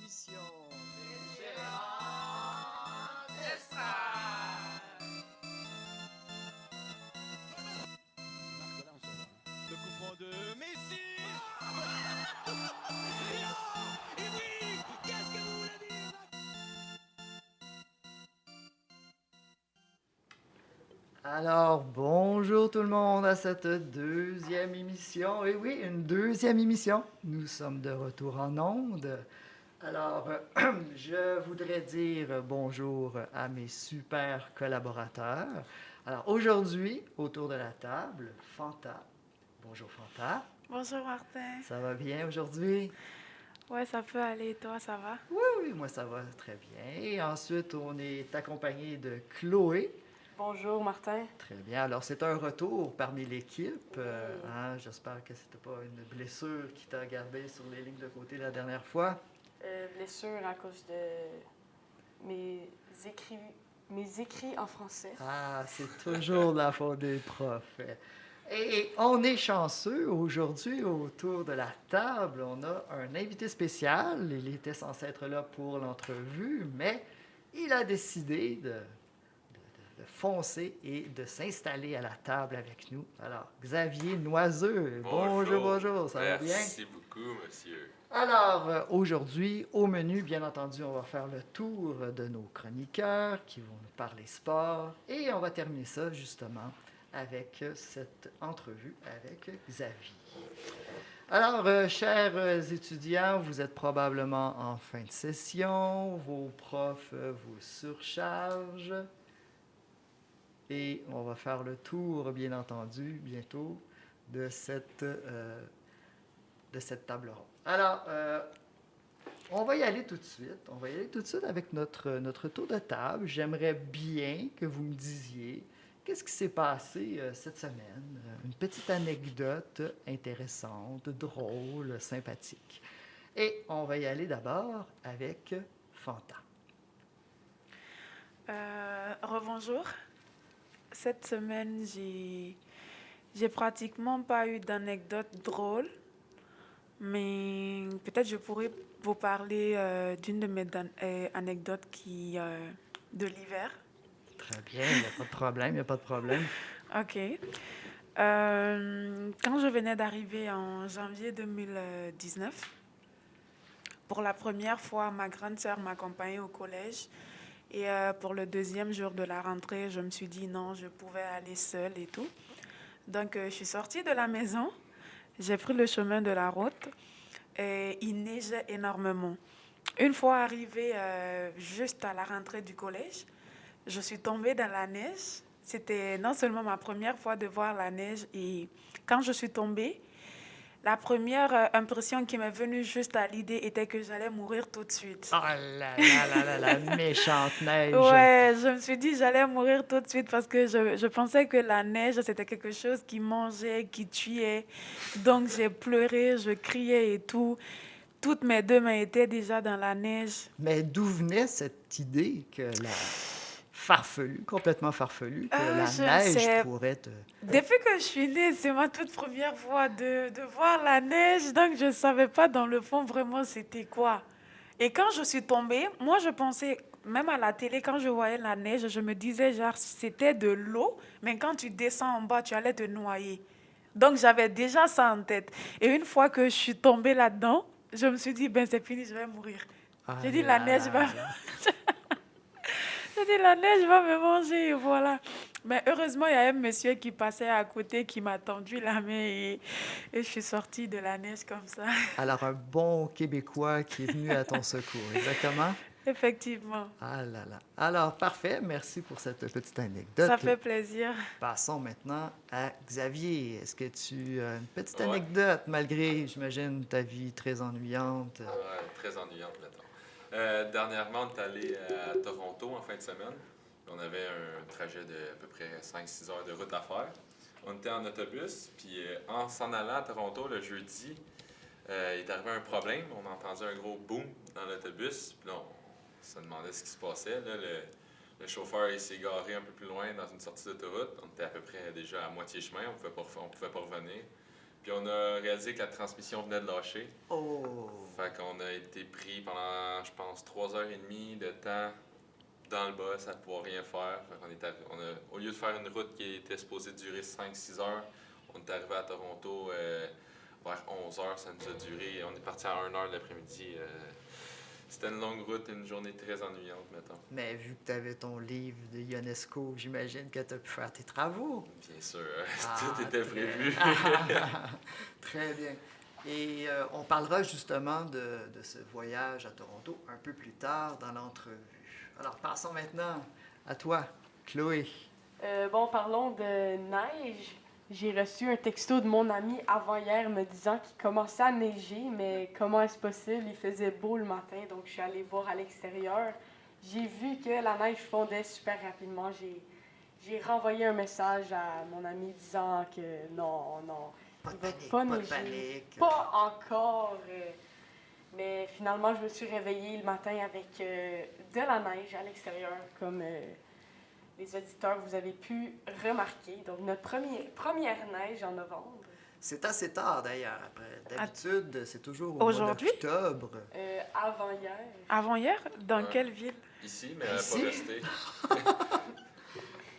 émission des Gérants d'Estrade. Le coup franc de Messi. Et oui, qu'est-ce que vous voulez dire? Alors, bonjour tout le monde à cette deuxième émission. Et oui, une deuxième émission. Nous sommes de retour en ondes. Alors, je voudrais dire bonjour à mes super collaborateurs. Alors, aujourd'hui, autour de la table, Fanta. Bonjour Fanta. Bonjour Martin. Ça va bien aujourd'hui? Ouais, ça peut aller. Toi, ça va? Oui, oui, moi ça va très bien. Et ensuite, on est accompagné de Chloé. Bonjour Martin. Très bien. Alors, c'est un retour parmi l'équipe. J'espère que c'était pas une blessure qui t'a gardé sur les lignes de côté la dernière fois. Blessure à cause de mes écrits en français. Ah, c'est toujours la faute des profs. Et on est chanceux aujourd'hui autour de la table. On a un invité spécial. Il était censé être là pour l'entrevue, mais il a décidé de foncer et de s'installer à la table avec nous. Alors, Xavier Noiseux. Bonjour, bonjour. Ça va bien? Merci beaucoup, monsieur. Alors, aujourd'hui, au menu, bien entendu, on va faire le tour de nos chroniqueurs qui vont nous parler sport et on va terminer ça justement avec cette entrevue avec Xavier. Alors, chers étudiants, vous êtes probablement en fin de session, vos profs vous surchargent et on va faire le tour, bien entendu, bientôt de cette table ronde. Alors, on va y aller tout de suite. On va y aller tout de suite avec notre tour de table. J'aimerais bien que vous me disiez qu'est-ce qui s'est passé cette semaine. Une petite anecdote intéressante, drôle, sympathique. Et on va y aller d'abord avec Fanta. Rebonjour. Cette semaine, j'ai pratiquement pas eu d'anecdote drôle, mais peut-être je pourrais vous parler d'une de mes anecdotes de l'hiver. Très bien, il n'y a pas de problème, il n'y a pas de problème. OK. Quand je venais d'arriver en janvier 2019, pour la première fois, ma grande sœur m'accompagnait au collège. Et pour le deuxième jour de la rentrée, je me suis dit non, je pouvais aller seule et tout. Donc, je suis sortie de la maison, j'ai pris le chemin de la route et il neigeait énormément. Une fois arrivée juste à la rentrée du collège, je suis tombée dans la neige. C'était non seulement ma première fois de voir la neige et quand je suis tombée, la première impression qui m'est venue juste à l'idée était que j'allais mourir tout de suite. Oh là là là là, la méchante neige. Ouais, je me suis dit j'allais mourir tout de suite parce que je pensais que la neige, c'était quelque chose qui mangeait, qui tuait. Donc j'ai pleuré, je criais et tout. Toutes mes deux mains étaient déjà dans la neige. Mais d'où venait cette idée complètement farfelue, que la Je neige sais. pourrait te... Depuis que je suis née, c'est ma toute première fois de voir la neige. Donc je ne savais pas dans le fond vraiment c'était quoi. Et quand je suis tombée, moi je pensais, même à la télé, quand je voyais la neige, je me disais genre c'était de l'eau, mais quand tu descends en bas, tu allais te noyer. Donc j'avais déjà ça en tête. Et une fois que je suis tombée là-dedans, je me suis dit, ben c'est fini, je vais mourir. Ah J'ai dit, là la neige là va... là. J'ai dit, la neige va me manger, et voilà. Mais heureusement, il y a un monsieur qui passait à côté qui m'a tendu la main et je suis sortie de la neige comme ça. Alors, un bon Québécois qui est venu à ton secours, exactement? Effectivement. Ah là là. Alors, parfait. Merci pour cette petite anecdote. Ça fait plaisir. Passons maintenant à Xavier. Est-ce que tu as une petite Ouais. anecdote, malgré, j'imagine, ta vie très ennuyante? Ouais, très ennuyante, mettons. Dernièrement, on est allé à Toronto en fin de semaine. On avait un trajet de à peu près 5-6 heures de route à faire. On était en autobus, puis en s'en allant à Toronto le jeudi, il est arrivé un problème. On a entendu un gros boom dans l'autobus, puis là, on se demandait ce qui se passait. Là, le chauffeur il s'est garé un peu plus loin dans une sortie d'autoroute. On était à peu près déjà à moitié chemin, on pouvait pas revenir. Puis on a réalisé que la transmission venait de lâcher. Oh! Fait qu'on a été pris pendant, je pense, 3h30 de temps dans le boss à pouvoir rien faire. Fait qu'on au lieu de faire une route qui était supposée durer 5-6 heures, on est arrivé à Toronto vers 11 heures. Ça nous a duré. On est parti à 1 heure de l'après-midi. C'était une longue route et une journée très ennuyante, mettons. Mais vu que tu avais ton livre de Ionesco, j'imagine que tu as pu faire tes travaux. Bien sûr, Ah, tout était très- prévu. Très bien. Et on parlera justement de ce voyage à Toronto un peu plus tard dans l'entrevue. Alors, passons maintenant à toi, Chloé. Bon, parlons de neige. J'ai reçu un texto de mon ami avant-hier me disant qu'il commençait à neiger, mais comment est-ce possible? Il faisait beau le matin, donc je suis allée voir à l'extérieur. J'ai vu que la neige fondait super rapidement. J'ai renvoyé un message à mon ami disant que non, Pas de il va panique, pas pas de neiger. panique. Pas encore. Mais finalement, je me suis réveillée le matin avec de la neige à l'extérieur, comme les auditeurs, vous avez pu remarquer. Donc, notre première neige en novembre. C'est assez tard d'ailleurs. Après, d'habitude, c'est toujours au Aujourd'hui? mois d'octobre. Avant-hier. Avant-hier, dans Ouais. quelle ville? Ici, mais elle n'a Ici? pas resté.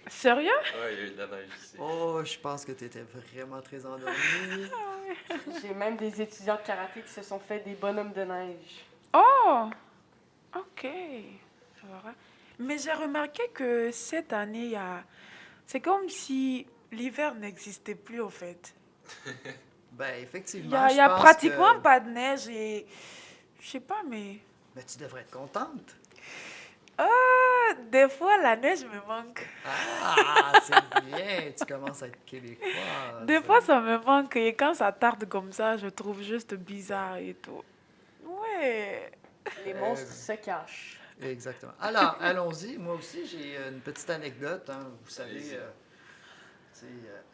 Sérieux? Ouais, il y a eu de la neige ici. Oh, je pense que tu étais vraiment très endormi. J'ai même des étudiants de karaté qui se sont fait des bonhommes de neige. Oh! OK. Voilà. Mais j'ai remarqué que cette année, c'est comme si l'hiver n'existait plus, au fait. Ben, Il effectivement, y a, je il y a pense pratiquement que... pas de neige et... Je sais pas, mais... Ben, tu devrais être contente. Des fois, la neige me manque. Ah, c'est bien, tu commences à être québécoise. Des fois, ça me manque et quand ça tarde comme ça, je trouve juste bizarre et tout. Ouais. Les monstres se cachent. Exactement. Alors, allons-y. Moi aussi, j'ai une petite anecdote. Hein. Vous savez,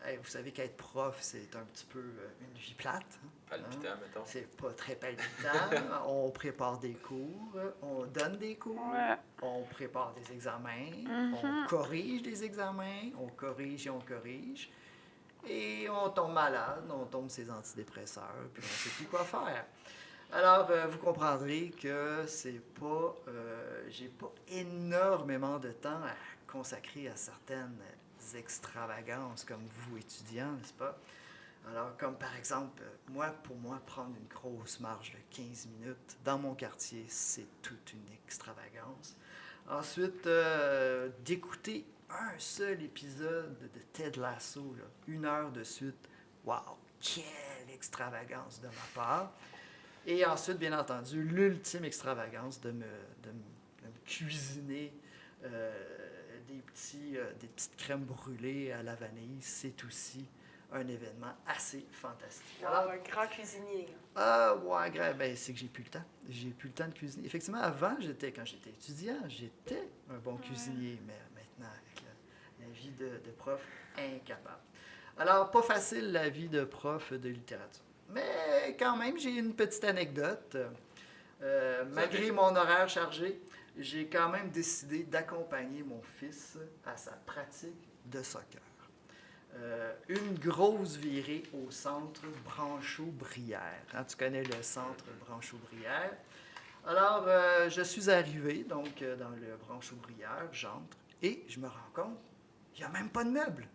Allez-y. vous savez qu'être prof, c'est un petit peu une vie plate. Hein. Palpitant, mettons. C'est pas très palpitant. On prépare des cours, on donne des cours, Ouais. on prépare des examens, Mhm. on corrige des examens, on corrige et on corrige. Et on tombe malade, on tombe ses antidépresseurs, puis on ne sait plus quoi faire. Alors, vous comprendrez que j'ai pas énormément de temps à consacrer à certaines extravagances comme vous, étudiants, n'est-ce pas? Alors, comme par exemple, pour moi, prendre une grosse marche de 15 minutes dans mon quartier, c'est toute une extravagance. Ensuite, d'écouter un seul épisode de Ted Lasso, là, 1 heure de suite, wow, quelle extravagance de ma part. Et ensuite, bien entendu, l'ultime extravagance de me cuisiner des petites crèmes brûlées à la vanille, c'est aussi un événement assez fantastique. Alors, un grand cuisinier. Ouais, ben, c'est que j'ai plus le temps. J'ai plus le temps de cuisiner. Effectivement, avant, quand j'étais étudiant, j'étais un bon cuisinier, mais maintenant, avec la vie de prof, incapable. Alors, pas facile la vie de prof de littérature. Mais quand même, j'ai une petite anecdote. Malgré mon horaire chargé, j'ai quand même décidé d'accompagner mon fils à sa pratique de soccer. Une grosse virée au centre Branchot-Brière. Hein, tu connais le centre Branchot-Brière. Alors, je suis arrivé donc dans le Branchot-Brière, j'entre et je me rends compte, il n'y a même pas de meubles.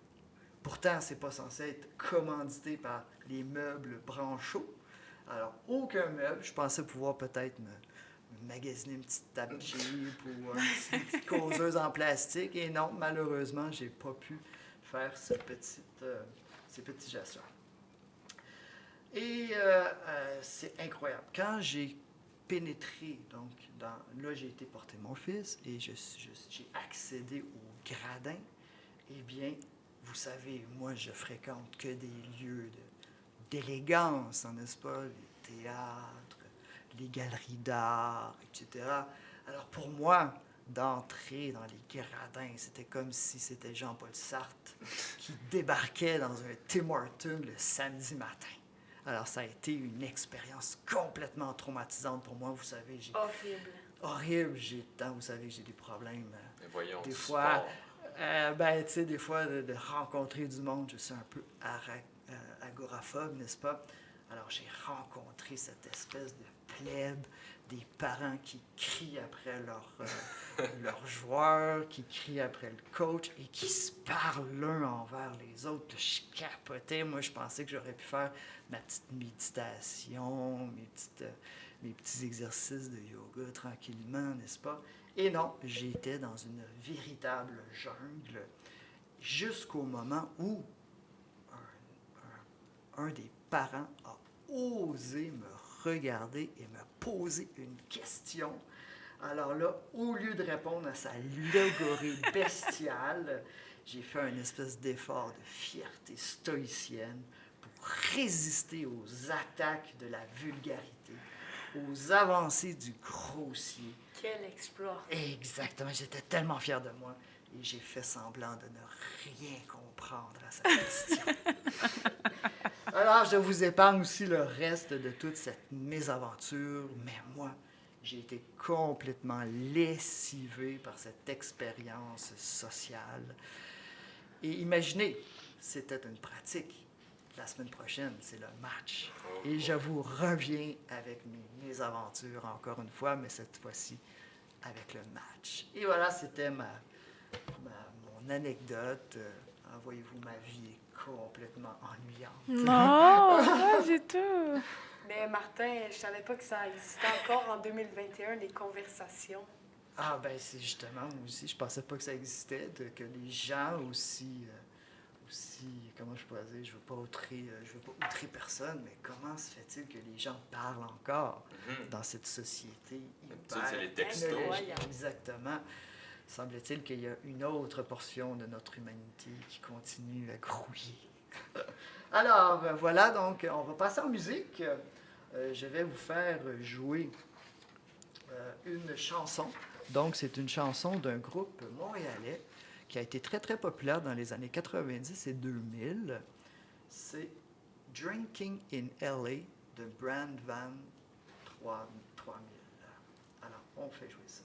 Pourtant, c'est pas censé être commandité par les meubles Branchot. Alors, aucun meuble. Je pensais pouvoir peut-être me magasiner une petite table cheap ou une petite causeuse en plastique. Et non, malheureusement, j'ai pas pu faire ces petits gestes-là. Et c'est incroyable. Quand j'ai pénétré, donc, là, j'ai été porter mon fils et j'ai accédé au gradin, eh bien, vous savez, moi, je fréquente que des lieux d'élégance, n'est-ce pas? Les théâtres, les galeries d'art, etc. Alors, pour moi, d'entrer dans les gradins, c'était comme si c'était Jean-Paul Sartre qui débarquait dans un Tim Hortons le samedi matin. Alors, ça a été une expérience complètement traumatisante pour moi. Vous savez, horrible. Vous savez, j'ai des problèmes. Mais voyons, Des du fois, sport. ben, tu sais, des fois, de rencontrer du monde, je suis un peu à agoraphobe, n'est-ce pas? Alors j'ai rencontré cette espèce de plèbe, des parents qui crient après leurs joueurs, qui crient après le coach et qui se parlent l'un envers les autres. Je capotais. Moi, je pensais que j'aurais pu faire ma petite méditation, mes petits exercices de yoga tranquillement, n'est-ce pas? Et non, j'étais dans une véritable jungle jusqu'au moment où un des parents a osé me regarder et me poser une question. Alors là, au lieu de répondre à sa logorée bestiale, j'ai fait un espèce d'effort de fierté stoïcienne pour résister aux attaques de la vulgarité, aux avancées du grossier. Quel exploit! Exactement, j'étais tellement fier de moi et j'ai fait semblant de ne rien comprendre à sa question. Alors, je vous épargne aussi le reste de toute cette mésaventure, mais moi, j'ai été complètement lessivé par cette expérience sociale. Et imaginez, c'était une pratique. La semaine prochaine, c'est le match. Et je vous reviens avec mes mésaventures encore une fois, mais cette fois-ci avec le match. Et voilà, c'était mon anecdote. Voyez-vous, ma vie est complètement ennuyante. Non, pas du tout. Mais Martin, je savais pas que ça existait encore en 2021, les conversations. Ah ben c'est justement, moi aussi, je pensais pas que ça existait, que les gens aussi, comment je pourrais dire, je veux pas outrer personne, mais comment se fait-il que les gens parlent encore dans cette société hyper C'est les textos. technologique? Exactement. Semble-t-il qu'il y a une autre portion de notre humanité qui continue à grouiller. Alors, voilà, donc, on va passer en musique. Je vais vous faire jouer une chanson. Donc, c'est une chanson d'un groupe montréalais qui a été très, très populaire dans les années 90 et 2000. C'est Drinking in LA de Brand Van 3000. Alors, on fait jouer ça.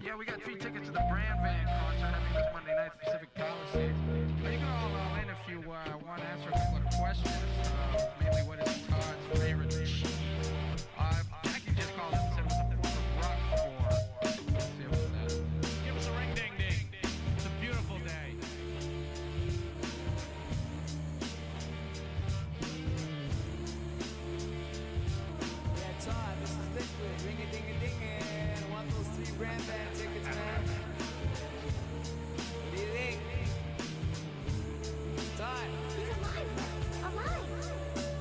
Yeah, we got 3 tickets to the Brand Van concert happening this Monday night at Pacific Palisades. You can all in if you want to answer a couple of questions. Mainly, what is Todd's favorite cheese? Jackie just called us and said it was a form of rock for. Let's see what that is. Give us a ring ding ding. It's a beautiful day. Yeah, Todd, this is Liquid. Ring a ding a ding and I want those 3 Brand Van tickets, man. What do you think? Todd. He's alive! Alive!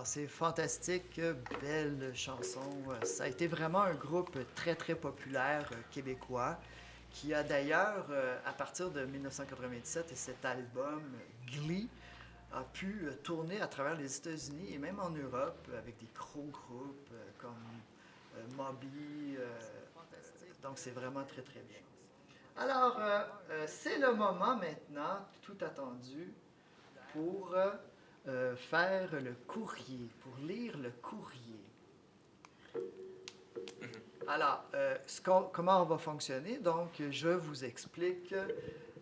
Alors, c'est fantastique, belle chanson. Ça a été vraiment un groupe très, très populaire québécois qui a d'ailleurs, à partir de 1997 et cet album, Glee, a pu tourner à travers les États-Unis et même en Europe avec des gros groupes comme Moby. Donc, c'est vraiment très, très bien. Alors, c'est le moment maintenant, tout attendu, pour faire le courrier, pour lire le courrier. Alors, comment on va fonctionner? Donc, je vous explique.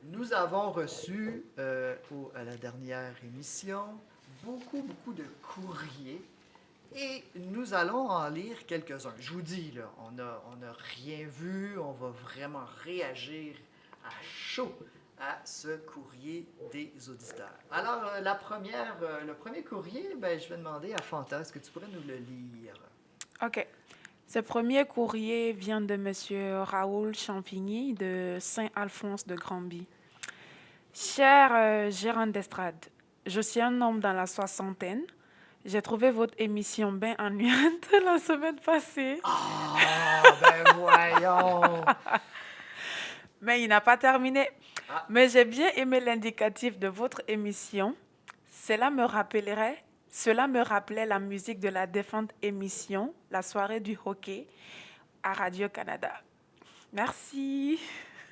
Nous avons reçu, à la dernière émission, beaucoup de courriers et nous allons en lire quelques-uns. Je vous dis, là, on n'a rien vu, on va vraiment réagir à chaud à ce courrier des auditeurs. Alors, le premier courrier, je vais demander à Fanta, est-ce que tu pourrais nous le lire? OK. Ce premier courrier vient de M. Raoul Champigny de Saint-Alphonse de Granby. Cher gérant d'estrade, je suis un homme dans la soixantaine. J'ai trouvé votre émission bien ennuyante la semaine passée. Ah, voyons! Mais il n'a pas terminé. Ah. Mais j'ai bien aimé l'indicatif de votre émission. Cela me rappelait la musique de la défunte émission, La soirée du hockey, à Radio-Canada. Merci.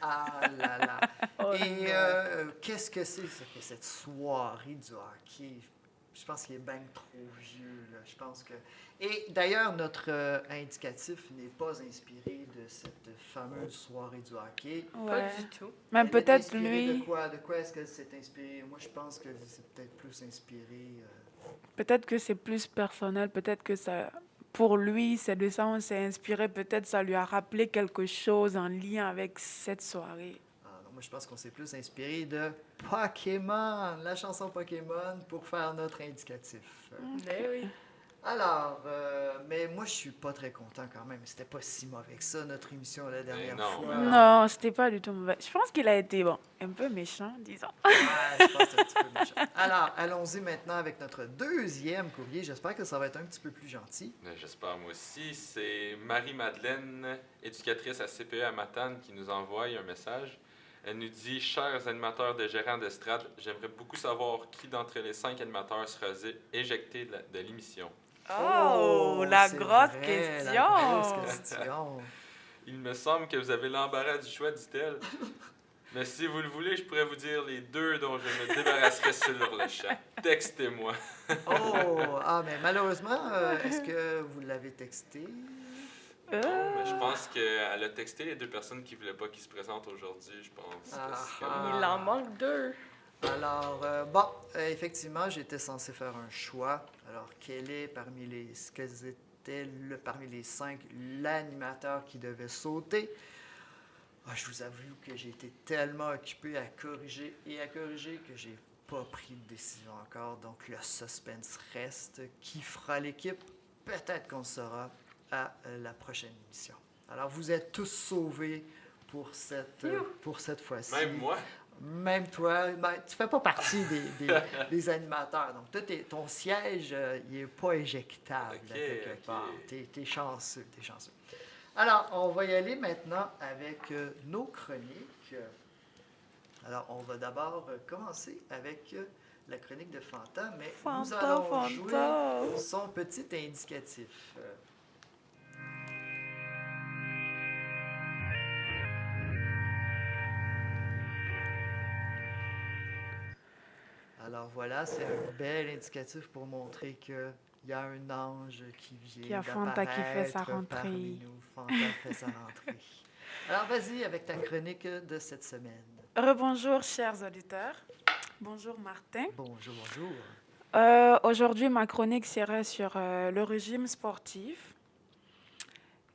Ah là là! Oh Et non. qu'est-ce que c'est ça, que cette soirée du hockey? Je pense qu'il est bien trop vieux, là. Je pense que... Et d'ailleurs, notre indicatif n'est pas inspiré de cette fameuse soirée du hockey. Ouais. Pas du tout. Même Elle est peut-être inspirée lui, De quoi est-ce qu'elle s'est inspirée? Moi, je pense que c'est peut-être plus inspiré... peut-être que c'est plus personnel, peut-être que ça, pour lui, c'est de ça on s'est inspiré, peut-être ça lui a rappelé quelque chose en lien avec cette soirée. non, moi, je pense qu'on s'est plus inspiré de Pokémon, la chanson Pokémon, pour faire notre indicatif. Mais oui. Alors, mais moi, je suis pas très content quand même. C'était pas si mauvais que ça, notre émission la dernière non, fois. Non, c'était pas du tout mauvais. Je pense qu'il a été un peu méchant, disons. Ouais, je pense que c'est un petit peu méchant. Alors, allons-y maintenant avec notre deuxième courrier. J'espère que ça va être un petit peu plus gentil. J'espère moi aussi. C'est Marie-Madeleine, éducatrice à CPE à Matane, qui nous envoie un message. Elle nous dit « Chers animateurs de gérants d'estrade, j'aimerais beaucoup savoir qui d'entre les 5 animateurs sera éjecté de l'émission. Oh, la c'est grosse vrai, question. La grosse question. Il me semble que vous avez l'embarras du choix, dit-elle. Mais si vous le voulez, je pourrais vous dire les 2 dont je me débarrasserai sur le champ. Textez-moi. Mais malheureusement, est-ce que vous l'avez texté? Mais je pense qu'elle a texté les 2 personnes qui ne voulaient pas qu'ils se présentent aujourd'hui, je pense. Parce que- Il en manque 2. Alors, effectivement, j'étais censé faire un choix. Alors, quel est parmi les 5 l'animateur qui devait sauter? Je vous avoue que j'ai été tellement occupé à corriger que j'ai pas pris de décision encore. Donc, le suspense reste. Qui fera l'équipe? Peut-être qu'on le saura à la prochaine émission. Alors, vous êtes tous sauvés pour cette fois-ci. Même moi. Même toi, tu fais pas partie des animateurs. Donc, toi, ton siège, il n'est pas éjectable Ok, à quelque ok. part. T'es chanceux, t'es chanceux. Alors, on va y aller maintenant avec nos chroniques. Alors, on va d'abord commencer avec la chronique de Fanta, mais nous allons jouer son petit indicatif. Alors voilà, c'est un bel indicatif pour montrer qu'il y a un ange qui vient Qu'il y a Fanta qui fait sa d'apparaître rentrée. parmi nous. Fanta fait sa rentrée. Alors vas-y avec ta chronique de cette semaine. Rebonjour, chers auditeurs. Bonjour, Martin. Bonjour, bonjour. Aujourd'hui, ma chronique serait sur le régime sportif.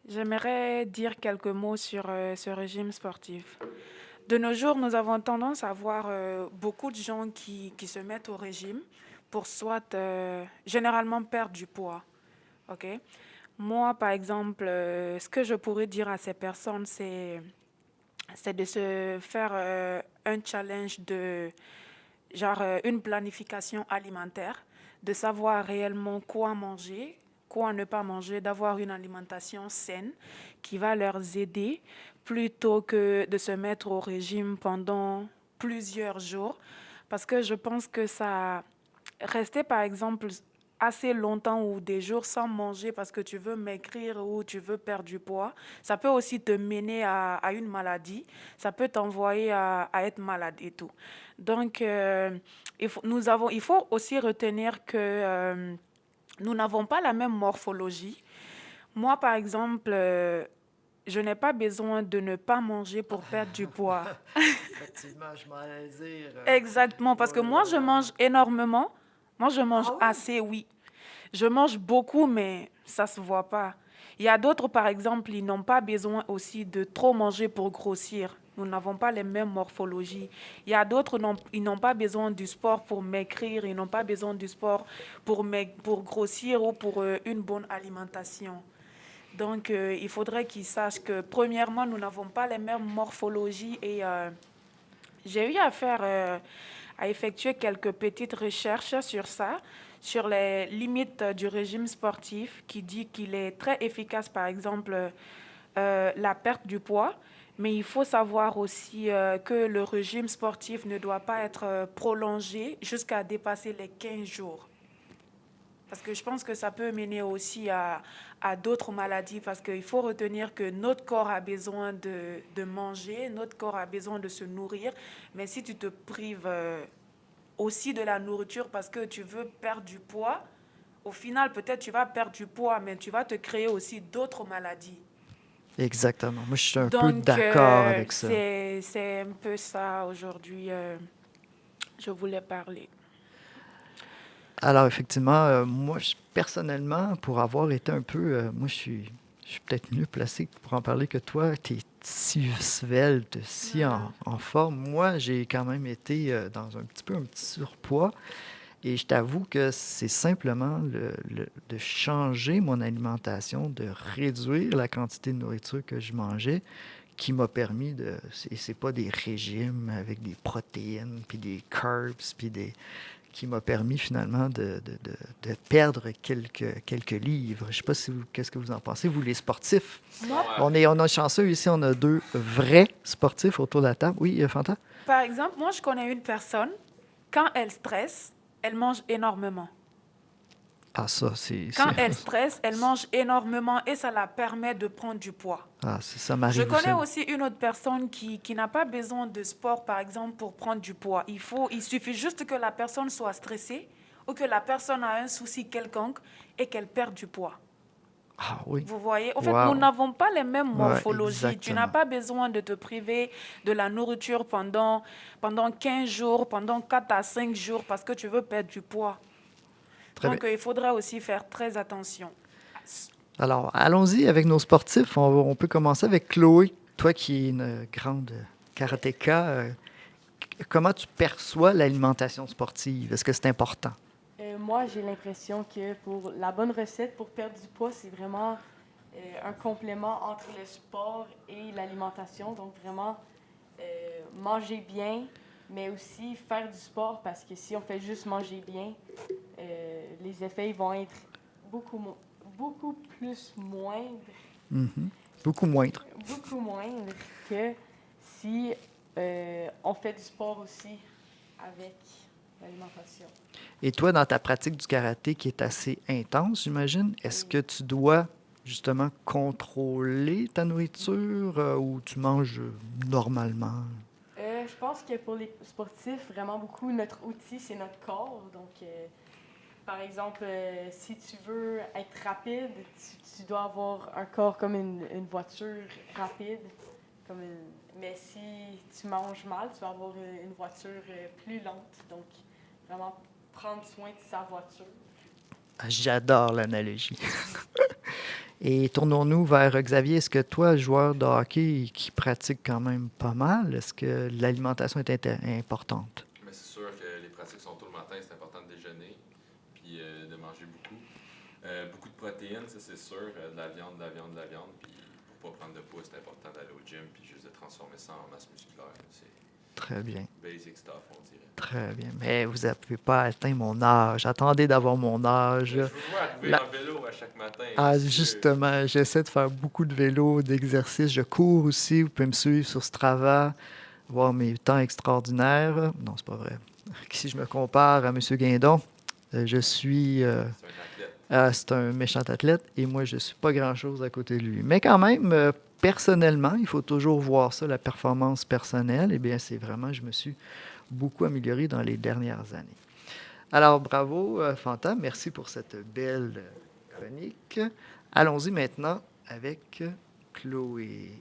J'aimerais dire quelques mots sur ce régime sportif. De nos jours, nous avons tendance à voir beaucoup de gens qui se mettent au régime pour soit généralement perdre du poids. Ok? Moi, par exemple, ce que je pourrais dire à ces personnes, c'est de se faire un challenge de genre une planification alimentaire. de savoir réellement quoi manger, quoi ne pas manger, d'avoir une alimentation saine qui va leur aider plutôt que de se mettre au régime pendant plusieurs jours. Parce que je pense que ça, rester par exemple assez longtemps ou des jours sans manger parce que tu veux maigrir ou tu veux perdre du poids, ça peut aussi te mener à une maladie, ça peut t'envoyer à être malade et tout. Donc, il faut aussi retenir que nous n'avons pas la même morphologie. Moi, par exemple, je n'ai pas besoin de ne pas manger pour perdre du poids. Effectivement, je m'en allais dire. Exactement, parce que Oh moi, là je là. mange énormément. Moi, je mange Ah oui? assez, oui. Je mange beaucoup, mais ça se voit pas. Il y a d'autres, par exemple, ils n'ont pas besoin aussi de trop manger pour grossir. Nous n'avons pas les mêmes morphologies. Il y a d'autres, ils n'ont pas besoin du sport pour maigrir, ils n'ont pas besoin du sport pour grossir ou pour une bonne alimentation. Donc, il faudrait qu'ils sachent que, premièrement, nous n'avons pas les mêmes morphologies et j'ai eu à effectuer quelques petites recherches sur ça, sur les limites du régime sportif, qui dit qu'il est très efficace, par exemple, la perte du poids, mais il faut savoir aussi que le régime sportif ne doit pas être prolongé jusqu'à dépasser les 15 jours. Parce que je pense que ça peut mener aussi à d'autres maladies, parce qu'il faut retenir que notre corps a besoin de manger, notre corps a besoin de se nourrir, mais si tu te prives aussi de la nourriture parce que tu veux perdre du poids, au final, peut-être tu vas perdre du poids, mais tu vas te créer aussi d'autres maladies. Exactement. Moi, je suis un peu Donc, d'accord avec ça. c'est un peu ça aujourd'hui, je voulais parler. Alors, effectivement, moi, personnellement, pour avoir été un peu... moi, je suis peut-être mieux placé pour en parler que toi. Tu es si svelte, si en forme. Moi, j'ai quand même été dans un petit surpoids. Et je t'avoue que c'est simplement de changer mon alimentation, de réduire la quantité de nourriture que je mangeais, qui m'a permis de... C'est pas des régimes avec des protéines, puis des carbs, puis des... qui m'a permis finalement de perdre quelques livres. Je sais pas si qu'est-ce que vous en pensez, vous les sportifs. Moi, On a chanceux ici, on a deux vrais sportifs autour de la table. Oui, Fanta? par exemple, moi, je connais une personne, quand elle stresse, elle mange énormément. Ah, ça, c'est... Quand elle stresse, elle mange énormément et ça la permet de prendre du poids. Ah, ça Je m'arrive connais aussi. aussi une autre personne qui n'a pas besoin de sport, par exemple, pour prendre du poids. Il suffit juste que la personne soit stressée ou que la personne a un souci quelconque et qu'elle perde du poids. Ah oui. Vous voyez? En fait, Wow. nous n'avons pas les mêmes Ouais, morphologies. Tu exactement. n'as pas besoin de te priver de la nourriture pendant 15 jours, pendant 4 à 5 jours parce que tu veux perdre du poids. Très Donc, bien. il faudra aussi faire très attention. Alors, allons-y avec nos sportifs. On peut commencer avec Chloé. Toi qui es une grande karatéka, comment tu perçois l'alimentation sportive? Est-ce que c'est important? Moi, j'ai l'impression que pour la bonne recette pour perdre du poids, c'est vraiment un complément entre le sport et l'alimentation. Donc, vraiment, manger bien, mais aussi faire du sport parce que si on fait juste manger bien, les effets ils vont être beaucoup plus moindres, Mhm. Beaucoup moindre. beaucoup moindres que si on fait du sport aussi avec l'alimentation. Et toi, dans ta pratique du karaté qui est assez intense, j'imagine, est-ce que tu dois justement contrôler ta nourriture ou tu manges normalement? Je pense que pour les sportifs, vraiment beaucoup, notre outil, c'est notre corps. Donc, par exemple, si tu veux être rapide, tu dois avoir un corps comme une voiture rapide. Mais si tu manges mal, tu vas avoir une voiture plus lente. Donc, vraiment prendre soin de sa voiture. Ah, j'adore l'analogie. Et tournons-nous vers Xavier. Est-ce que toi, joueur de hockey qui pratique quand même pas mal, est-ce que l'alimentation est importante? Mais c'est sûr que les pratiques sont tôt le matin, c'est important de déjeuner, puis de manger beaucoup. Beaucoup de protéines, ça c'est sûr, de la viande, puis pour pas prendre de poids, c'est important d'aller au gym, puis juste de transformer ça en masse musculaire. C'est Très bien. basic stuff, on dirait. Très bien. Mais vous n'avez pas atteint mon âge. Attendez d'avoir mon âge. Je vous vois arriver La- en vélo à chaque matin. Ah, monsieur. justement, j'essaie de faire beaucoup de vélo, d'exercices. Je cours aussi. Vous pouvez me suivre sur Strava, voir mes temps extraordinaires. Non, c'est pas vrai. Si je me compare à M. Guindon, je suis... C'est un athlète. c'est un méchant athlète et moi, je ne suis pas grand-chose à côté de lui. Mais quand même, personnellement, il faut toujours voir ça, la performance personnelle. Eh bien, c'est vraiment, je me suis beaucoup amélioré dans les dernières années. Alors, bravo, Fanta. Merci pour cette belle chronique. Allons-y maintenant avec Chloé.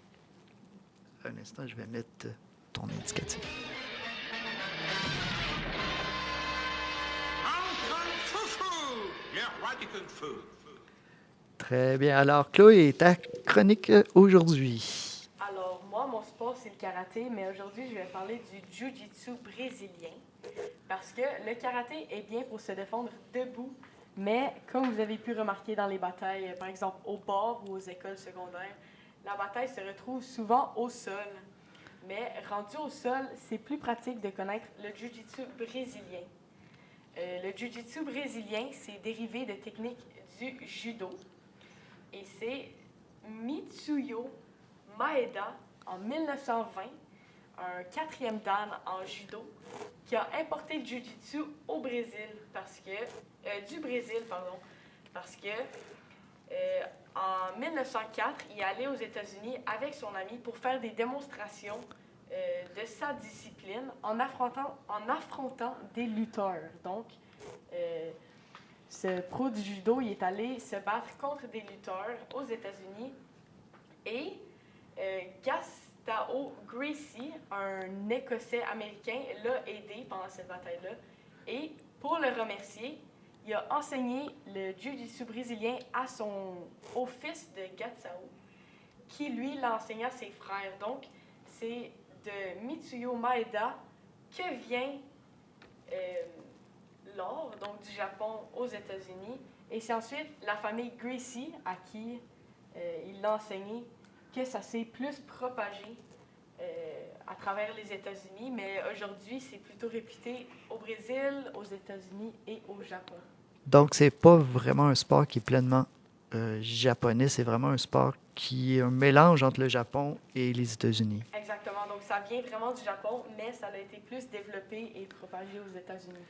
Un instant, je vais mettre ton indicatif. Très bien. Alors, Chloé, ta chronique aujourd'hui. Alors, moi, mon sport, c'est le karaté, mais aujourd'hui, je vais parler du jiu-jitsu brésilien. Parce que le karaté est bien pour se défendre debout, mais comme vous avez pu remarquer dans les batailles, par exemple au bord ou aux écoles secondaires, la bataille se retrouve souvent au sol. Mais rendu au sol, c'est plus pratique de connaître le jiu-jitsu brésilien. Le jiu-jitsu brésilien, c'est dérivé de techniques du judo. Et c'est Mitsuyo Maeda, en 1920, un 4e dan en judo, qui a importé le jiu-jitsu au Brésil, du Brésil, parce que en 1904, il est allé aux États-Unis avec son ami pour faire des démonstrations de sa discipline en affrontant des lutteurs. Donc, ce pro du judo, il est allé se battre contre des lutteurs aux États-Unis et Gustavo Gracie, un Écossais américain, l'a aidé pendant cette bataille-là. Et pour le remercier, il a enseigné le jiu-jitsu brésilien au fils de Gustavo, qui lui l'a enseigné à ses frères. Donc, c'est de Mitsuyo Maeda que vient l'or, donc du Japon aux États-Unis. Et c'est ensuite la famille Gracie, à qui il l'a enseigné, que ça s'est plus propagé à travers les États-Unis, mais aujourd'hui, c'est plutôt réputé au Brésil, aux États-Unis et au Japon. Donc, c'est pas vraiment un sport qui est pleinement japonais, c'est vraiment un sport qui est un mélange entre le Japon et les États-Unis. Exactement, donc ça vient vraiment du Japon, mais ça a été plus développé et propagé aux États-Unis.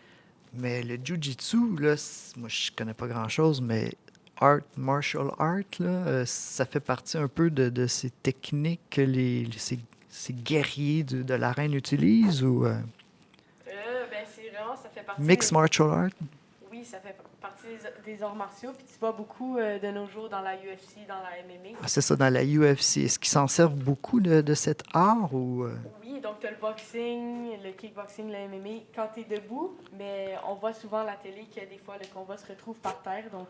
Mais le jiu-jitsu, là, moi, je connais pas grand-chose, mais martial art, là, ça fait partie un peu de ces techniques que ces guerriers de l'arène utilisent ou C'est vraiment, ça fait partie... mixed martial art? Oui, ça fait partie des arts martiaux, puis tu vois beaucoup de nos jours dans la UFC, dans la MMA. Ah, c'est ça, dans la UFC. Est-ce qu'ils s'en servent beaucoup de cet art ou... Oui, donc tu as le boxing, le kickboxing, le MMA quand tu es debout, mais on voit souvent à la télé que des fois le combat se retrouve par terre, donc...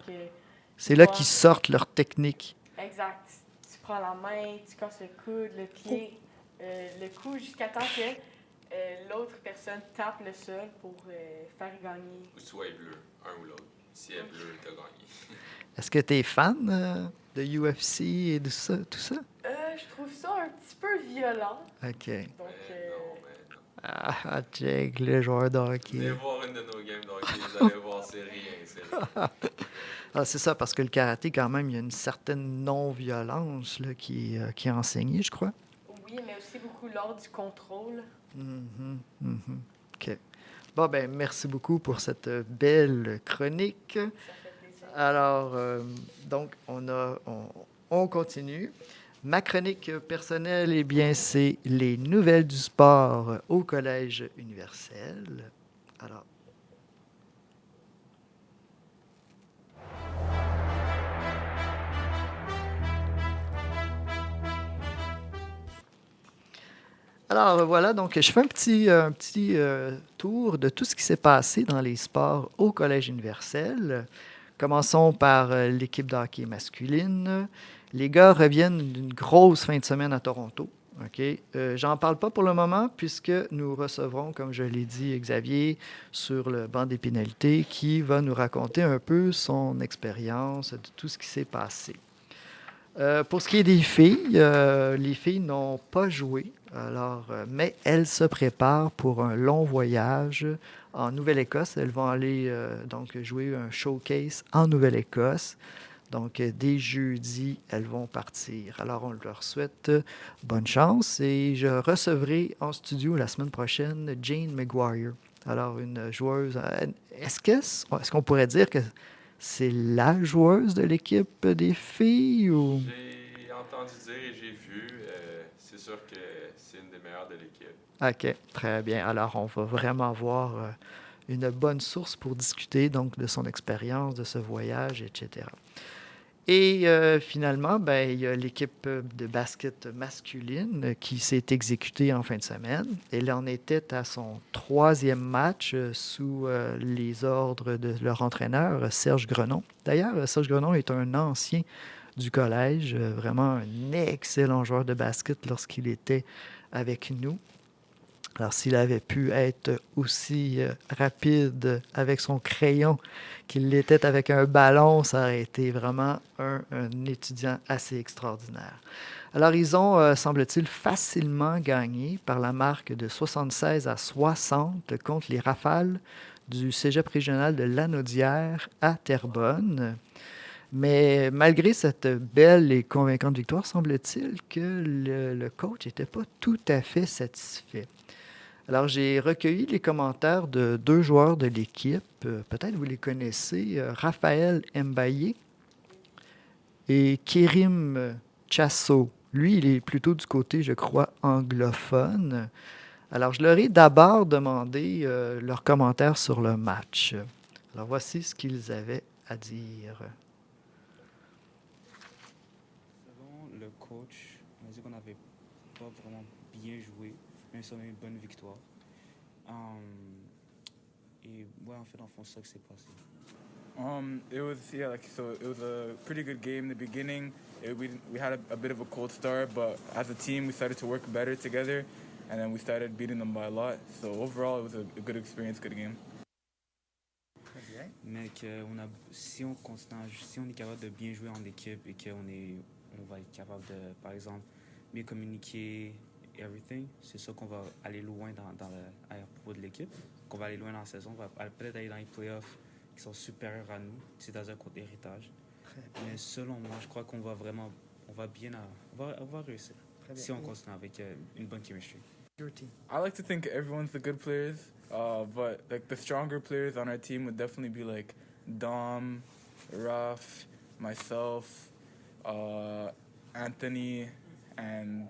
c'est là qu'ils sortent leur technique. Exact. Tu prends la main, tu casses le coude, le pied, le cou, jusqu'à temps que l'autre personne tape le sol pour faire gagner. Ou soit bleu, un ou l'autre. Si elle est bleue, t'as gagné. Est-ce que tu es fan de UFC et de ça, tout ça? Je trouve ça un petit peu violent. OK. Donc, Mais non. Ah, Jake, le joueur de hockey. Venez voir une de nos games de hockey, vous allez voir, c'est rien, c'est rien. Ah, c'est ça, parce que le karaté, quand même, il y a une certaine non-violence là, qui est enseignée, je crois. oui, mais aussi beaucoup l'ordre du contrôle. OK. Bon, ben merci beaucoup pour cette belle chronique. Ça fait plaisir. Alors, donc, on continue. Ma chronique personnelle, eh bien, c'est les nouvelles du sport au Collège universel. Alors, voilà, donc je fais un petit tour de tout ce qui s'est passé dans les sports au Collège universel. Commençons par l'équipe de hockey masculine. Les gars reviennent d'une grosse fin de semaine à Toronto. OK? J'en parle pas pour le moment puisque nous recevrons, comme je l'ai dit, Xavier sur le banc des pénalités qui va nous raconter un peu son expérience de tout ce qui s'est passé. Pour ce qui est des filles, les filles n'ont pas joué, alors, mais elles se préparent pour un long voyage en Nouvelle-Écosse. Elles vont aller donc jouer un showcase en Nouvelle-Écosse. Donc, dès jeudi, elles vont partir. Alors, on leur souhaite bonne chance et je recevrai en studio la semaine prochaine Jane Maguire. Alors, une joueuse. Est-ce qu'on pourrait dire que c'est la joueuse de l'équipe des filles ou... J'ai entendu dire et j'ai vu. C'est sûr que c'est une des meilleures de l'équipe. OK, très bien. Alors, on va vraiment avoir une bonne source pour discuter donc de son expérience, de ce voyage, etc. Et finalement, ben, il y a l'équipe de basket masculine qui s'est exécutée en fin de semaine. Elle en était à son 3e match sous les ordres de leur entraîneur, Serge Grenon. D'ailleurs, Serge Grenon est un ancien du collège, vraiment un excellent joueur de basket lorsqu'il était avec nous. Alors, s'il avait pu être aussi rapide avec son crayon qu'il l'était avec un ballon, ça aurait été vraiment un étudiant assez extraordinaire. Alors, ils ont, semble-t-il, facilement gagné par la marque de 76-60 contre les Rafales du Cégep régional de Lanaudière à Terrebonne. Mais malgré cette belle et convaincante victoire, semble-t-il que le coach n'était pas tout à fait satisfait. Alors, j'ai recueilli les commentaires de 2 joueurs de l'équipe. Peut-être vous les connaissez, Raphaël Mbaye et Kérim Chasso. Lui, il est plutôt du côté, je crois, anglophone. Alors, je leur ai d'abord demandé leurs commentaires sur le match. Alors, voici ce qu'ils avaient à dire. Selon le coach, on a dit qu'on n'avait pas vraiment bien joué, même si on a eu une bonne victoire. Et ouais, en fait, dans le fond, c'est ça qui s'est passé. It was a pretty good game in the beginning. We had a bit of a cold start, but as a team, we started to work better together, and then we started beating them by a lot. So overall, it was a good experience, good game. Très bien. Mais si on est capable de bien jouer en équipe et on va être capable de, par exemple, mieux communiquer, everything, c'est ça qu'on va aller loin à propos de l'équipe, qu'on va aller loin dans la saison, on va peut-être aller dans les playoffs qui sont supérieurs à nous, c'est-à-dire contre l'héritage. Mais selon moi, je crois qu'on va vraiment, on va réussir si on continue avec une bonne chemistry. Your team. I like to think everyone's the good players, but like the stronger players on our team would definitely be like Dom, Raf, myself, Anthony, and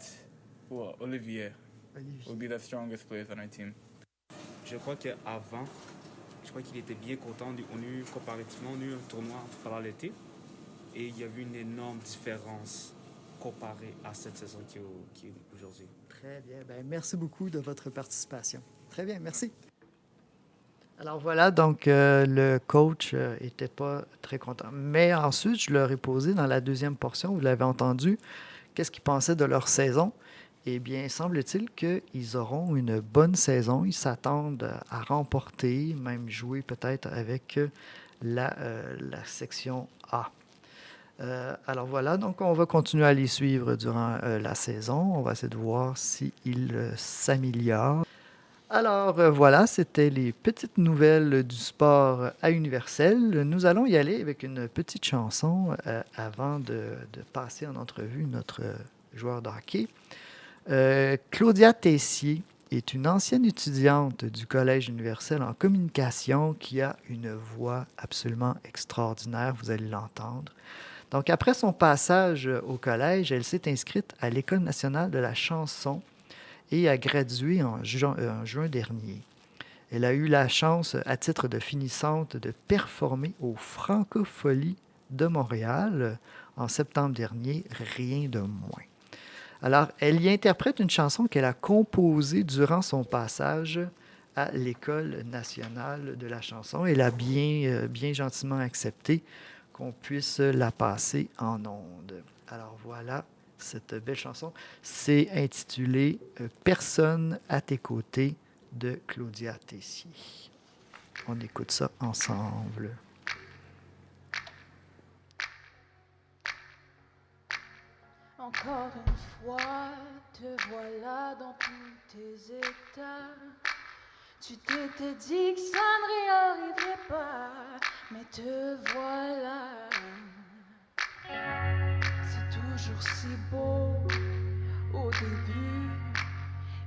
Olivier would be the strongest players on our team. Je crois qu'il était bien content. On a eu comparativement, on a eu un tournoi pendant l'été et il y a eu une énorme différence comparée à cette saison qui est aujourd'hui. Très bien. Ben, merci beaucoup de votre participation. Très bien, merci. Alors voilà, donc le coach n'était pas très content. Mais ensuite, je leur ai posé dans la deuxième portion, vous l'avez entendu, qu'est-ce qu'ils pensaient de leur saison. Eh bien, semble-t-il qu'ils auront une bonne saison. Ils s'attendent à remporter, même jouer peut-être avec la section A. Alors voilà, donc on va continuer à les suivre durant la saison. On va essayer de voir s'ils s'améliorent. Alors voilà, c'était les petites nouvelles du sport à Universel. Nous allons y aller avec une petite chanson avant de passer en entrevue notre joueur de hockey. Claudia Tessier est une ancienne étudiante du Collège universel en communication qui a une voix absolument extraordinaire, vous allez l'entendre. Donc, après son passage au collège, elle s'est inscrite à l'École nationale de la chanson et a gradué en juin dernier. Elle a eu la chance, à titre de finissante, de performer aux Francopholies de Montréal en septembre dernier, rien de moins. Alors, elle y interprète une chanson qu'elle a composée durant son passage à l'École nationale de la chanson. Elle a bien gentiment accepté qu'on puisse la passer en ondes. Alors voilà, cette belle chanson. C'est intitulé « Personne à tes côtés » de Claudia Tessier. On écoute ça ensemble. Encore une fois, te voilà dans tous tes états. Tu t'étais dit que ça ne réarriverait pas, mais te voilà. C'est toujours si beau au début,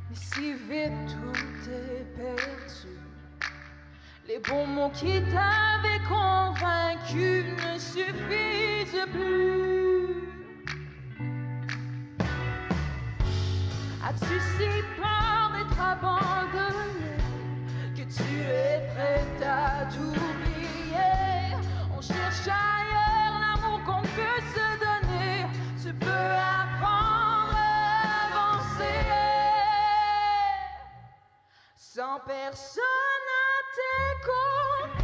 mais si vite tout est perdu. Les bons mots qui t'avaient convaincu ne suffisent plus. As-tu si peur d'être abandonné que tu es prête à t'oublier? On cherche ailleurs l'amour qu'on peut se donner. Tu peux apprendre à avancer sans personne à t'écouter.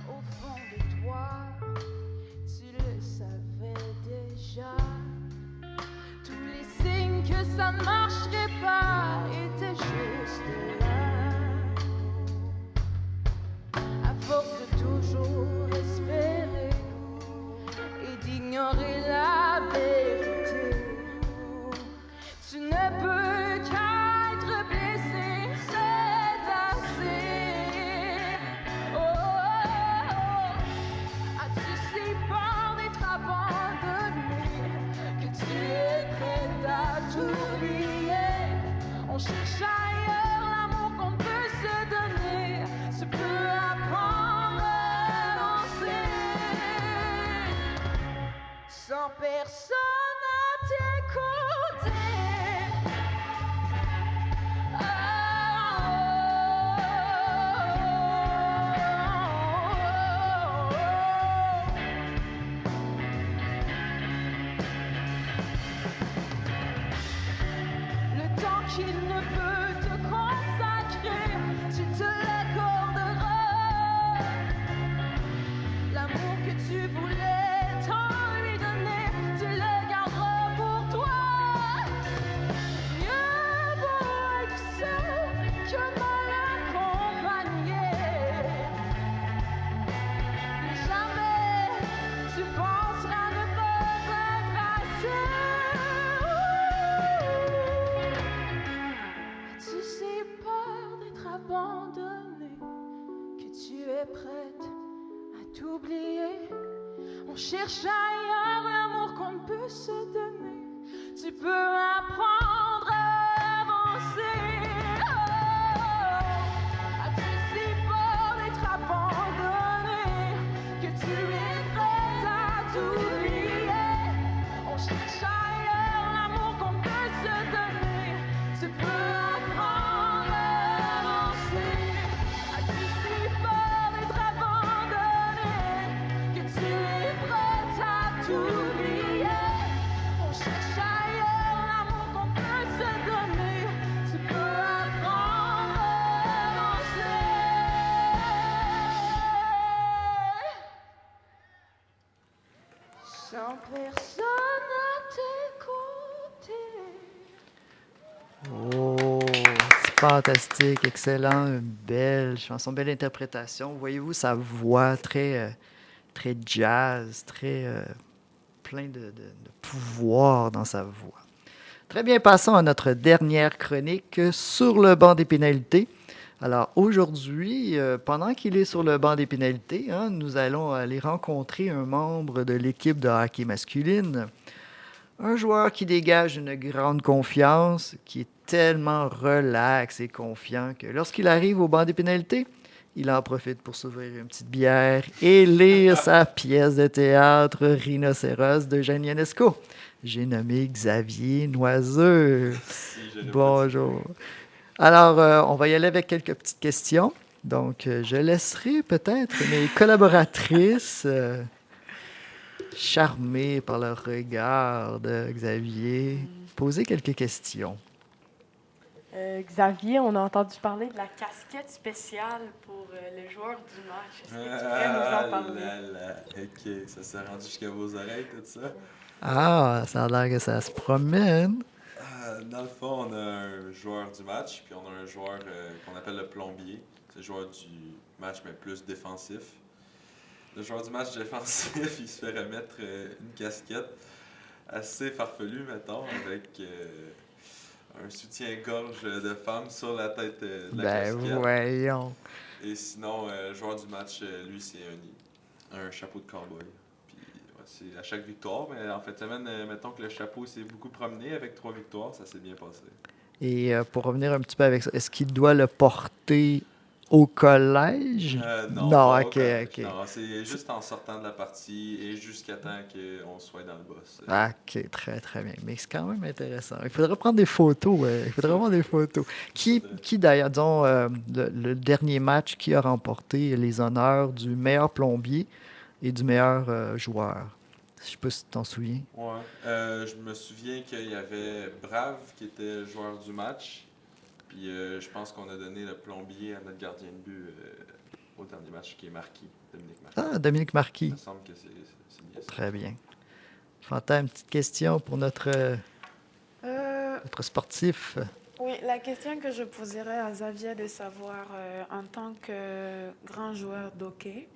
Au fond de toi, tu le savais déjà. Tous les signes que ça ne marcherait pas étaient juste là. À force de toujours espérer et d'ignorer la vérité, tu ne peux qu'être blessé, c'est assez. Oh, oh, oh. As-tu si peur d'être abandonné que tu es prête à t'oublier? On cherche ailleurs l'amour qu'on peut se donner. Tu peux apprendre à avancer sans personne à t'écouter. Le temps qu'il ne peut te consacrer, tu te l'accorderas. L'amour que tu voulais tant lui donner, tu le garderas pour toi. Mieux vaut être seul que mal accompagné. Plus jamais tu penseras ne pas être assez. As-tu si peur d'être abandonné que tu es prête à t'oublier? On cherche ailleurs l'amour qu'on ne peut se donner. Tu peux apprendre à avancer. Oh, as-tu si peur d'être abandonné que tu es prête à t'oublier? On cherche ailleurs l'amour qu'on peut se donner. Tu peux apprendre à avancer. As-tu si peur d'être abandonné que tu es prête à t'oublier? On cherche ailleurs l'amour qu'on peut se donner. Tu peux apprendre à avancer sans personne à t'écouter. Oh, c'est fantastique, excellent, une belle chanson, belle interprétation. Voyez-vous sa voix très, très jazz, très plein de pouvoir dans sa voix. Très bien, passons à notre dernière chronique sur le banc des pénalités. Alors aujourd'hui, pendant qu'il est sur le banc des pénalités, nous allons aller rencontrer un membre de l'équipe de hockey masculine. Un joueur qui dégage une grande confiance, qui est tellement relax et confiant que lorsqu'il arrive au banc des pénalités, il en profite pour s'ouvrir une petite bière et lire sa pièce de théâtre Rhinocéros de Jeanne Ionesco. J'ai nommé Xavier Noiseux. Bonjour. Alors, on va y aller avec quelques petites questions. Donc, je laisserai peut-être mes collaboratrices charmées par leur regard de Xavier poser quelques questions. Xavier, on a entendu parler de la casquette spéciale pour le joueur du match. Est-ce que tu pourrais nous en parler? là là. OK, ça s'est rendu jusqu'à vos oreilles, tout ça? Ah, ça a l'air que ça se promène. Dans le fond, on a un joueur du match, puis on a un joueur qu'on appelle le plombier. C'est le joueur du match, mais plus défensif. Le joueur du match défensif, il se fait remettre une casquette assez farfelue, mettons, avec un soutien-gorge de femme sur la tête de la Ben casquette. voyons. Et sinon, le joueur du match, lui, c'est un chapeau de cowboy. Puis ouais, c'est à chaque victoire, mais en fin de semaine, mettons que le chapeau s'est beaucoup promené avec 3 victoires, ça s'est bien passé. Et pour revenir un petit peu avec ça, est-ce qu'il doit le porter au collège? Non, Non, pas au ok, collège. ok. Non, c'est juste en sortant de la partie et jusqu'à temps qu'on soit dans le boss. Ok, très très bien. Mais c'est quand même intéressant. Il faudrait prendre des photos. Il faudrait prendre des photos. Qui d'ailleurs, disons, le dernier match, qui a remporté les honneurs du meilleur plombier et du meilleur joueur? Je sais pas si tu t'en souviens. Ouais. Je me souviens qu'il y avait Brave qui était le joueur du match. Puis je pense qu'on a donné le plombier à notre gardien de but au dernier match qui est Marquis, Dominique Marquis. Ah, Dominique Marquis. Il me semble que c'est bien ça. Très bien. Fanta, une petite question pour notre sportif. Oui, la question que je poserais à Xavier de savoir, en tant que grand joueur d'hockey,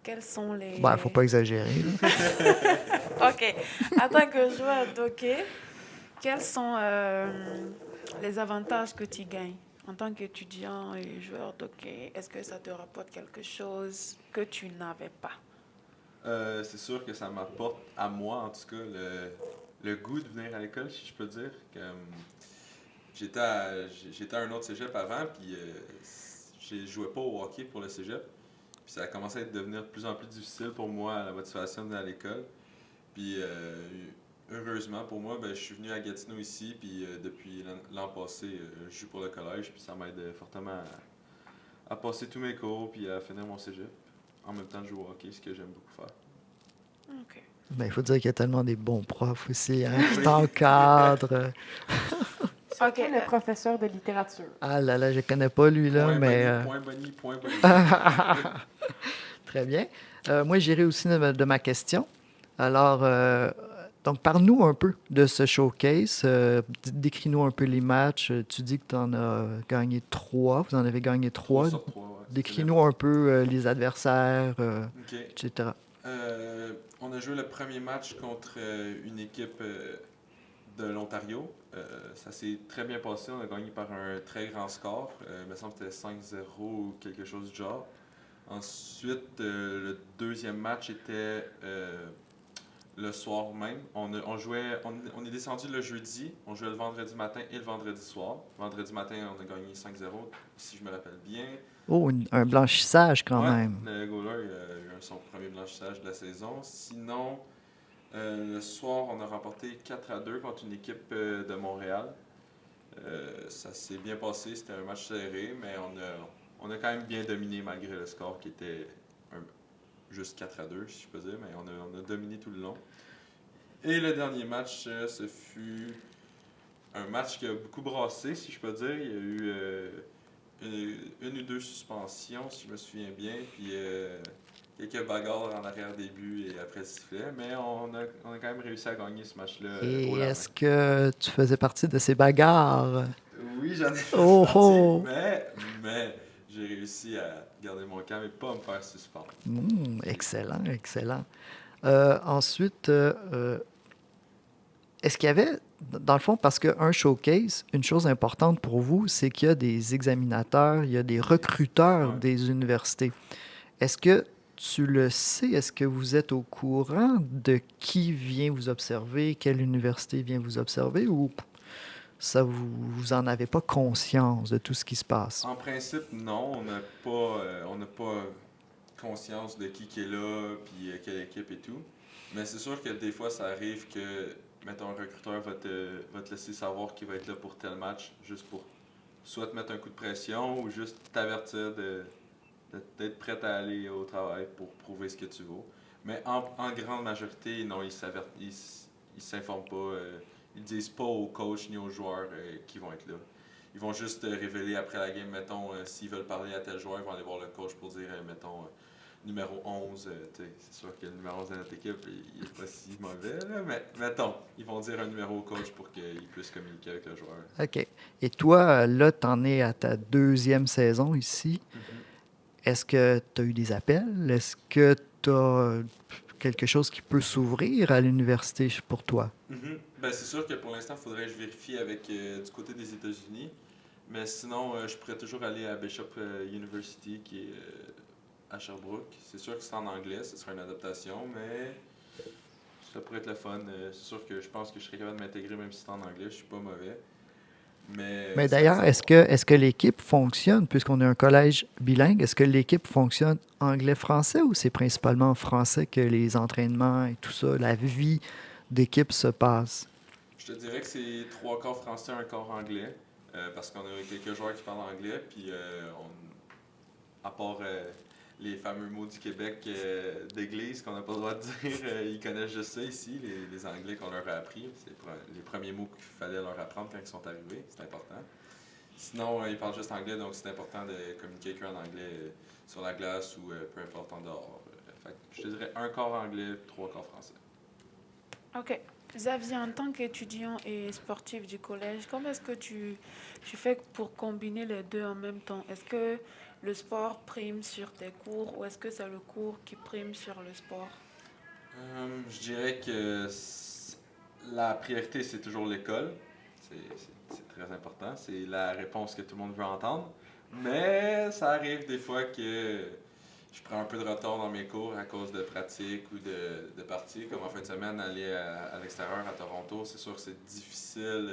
quels sont les... Bon, il ne faut pas exagérer. Là. OK. En tant que joueur d'hockey, quels sont les avantages que tu gagnes en tant qu'étudiant et joueur d'hockey? Est-ce que ça te rapporte quelque chose que tu n'avais pas? C'est sûr que ça m'apporte, à moi en tout cas, le goût de venir à l'école, si je peux dire. J'étais à un autre cégep avant, puis je jouais pas au hockey pour le cégep. Puis ça a commencé à devenir de plus en plus difficile pour moi, la motivation de venir à l'école. Puis heureusement pour moi, je suis venu à Gatineau ici, puis depuis l'an passé, je joue pour le collège, puis ça m'aide fortement à passer tous mes cours, puis à finir mon cégep. En même temps de jouer au hockey, ce que j'aime beaucoup faire. OK. Ben, il faut dire qu'il y a tellement des bons profs aussi hein, qui t'encadrent. Surtout le professeur de littérature. Ah là là, je connais pas lui là, mais... Point Bonnie. Très bien. Moi, j'irai aussi de ma question. Alors, donc, parle-nous un peu de ce showcase. Décris-nous un peu les matchs. Tu dis que tu en as gagné 3. Vous en avez gagné 3. 3 sur 3, ouais. Décris-nous un peu les adversaires, OK. etc. On a joué le premier match contre une équipe de l'Ontario. Ça s'est très bien passé. On a gagné par un très grand score. Il me semble que c'était 5-0 ou quelque chose du genre. Ensuite, le deuxième match était le soir même. On est descendu le jeudi. On jouait le vendredi matin et le vendredi soir. Vendredi matin, on a gagné 5-0, si je me rappelle bien. Oh, un blanchissage quand Ouais, même. le goaler a eu son premier blanchissage de la saison. Sinon, le soir, on a remporté 4-2 contre une équipe de Montréal. Ça s'est bien passé, c'était un match serré, mais on a quand même bien dominé malgré le score qui était juste 4-2, si je peux dire, mais on a dominé tout le long. Et le dernier match, ce fut un match qui a beaucoup brassé, si je peux dire. Il y a eu une ou deux suspensions, si je me souviens bien, puis quelques bagarres en arrière des buts et après le sifflet, mais on a quand même réussi à gagner ce match-là. Et haut la main. est-ce que tu faisais partie de ces bagarres? Oui, j'en ai fait Oh, partie, oh. mais j'ai réussi à garder mon calme et pas me faire suspendre. Excellent, excellent. Ensuite, est-ce qu'il y avait, dans le fond, parce qu'un showcase, une chose importante pour vous, c'est qu'il y a des examinateurs, il y a des recruteurs Ouais. des universités. Est-ce que tu le sais? Est-ce que vous êtes au courant de qui vient vous observer, quelle université vient vous observer, ou ça vous en avez pas conscience de tout ce qui se passe? En principe, non, on n'a pas conscience de qui est là, puis quelle équipe et tout. Mais c'est sûr que des fois, ça arrive que, mettons, un recruteur va te laisser savoir qu'il va être là pour tel match, juste pour soit te mettre un coup de pression ou juste t'avertir d'être prêt à aller au travail pour prouver ce que tu vaux. Mais en grande majorité, non, ils s'informent pas. Ils disent pas aux coachs ni aux joueurs qui vont être là. ils vont juste révéler après la game, mettons, s'ils veulent parler à tel joueur, ils vont aller voir le coach pour dire, mettons, numéro 11, c'est sûr que le numéro 11 de notre équipe, il n'est pas si mauvais, là, mais mettons, ils vont dire un numéro au coach pour qu'il puisse communiquer avec le joueur. OK. Et toi, là, tu en es à ta 2e saison ici. Est-ce que tu as eu des appels? Est-ce que tu as quelque chose qui peut s'ouvrir à l'université pour toi? Ben, c'est sûr que pour l'instant, il faudrait que je vérifie avec du côté des États-Unis. Mais sinon, je pourrais toujours aller à Bishop University, qui est à Sherbrooke. C'est sûr que c'est en anglais, ce sera une adaptation, mais ça pourrait être le fun. C'est sûr que je pense que je serais capable de m'intégrer même si c'est en anglais, je suis pas mauvais. Mais d'ailleurs, est-ce que l'équipe fonctionne, puisqu'on est un collège bilingue, est-ce que l'équipe fonctionne anglais-français ou c'est principalement en français que les entraînements et tout ça, la vie d'équipe se passe? Je te dirais que c'est 3 quarts français, 1 quart anglais, parce qu'on a quelques joueurs qui parlent anglais, puis à part les fameux mots du Québec d'église qu'on n'a pas le droit de dire, ils connaissent juste ça ici, les Anglais qu'on leur a appris. C'est les premiers mots qu'il fallait leur apprendre quand ils sont arrivés, c'est important. Sinon, ils parlent juste anglais, donc c'est important de communiquer avec eux en anglais sur la glace ou peu importe en dehors. Fait que je te dirais 1 quart anglais, 3 quarts français. OK. Xavier, en tant qu'étudiant et sportif du collège, comment est-ce que tu fais pour combiner les deux en même temps? Est-ce que le sport prime sur tes cours ou est-ce que c'est le cours qui prime sur le sport? Je dirais que la priorité, c'est toujours l'école. C'est très important. C'est la réponse que tout le monde veut entendre. Mais ça arrive des fois que je prends un peu de retard dans mes cours à cause de pratiques ou de parties. Comme en fin de semaine, aller à l'extérieur à Toronto, c'est sûr que c'est difficile.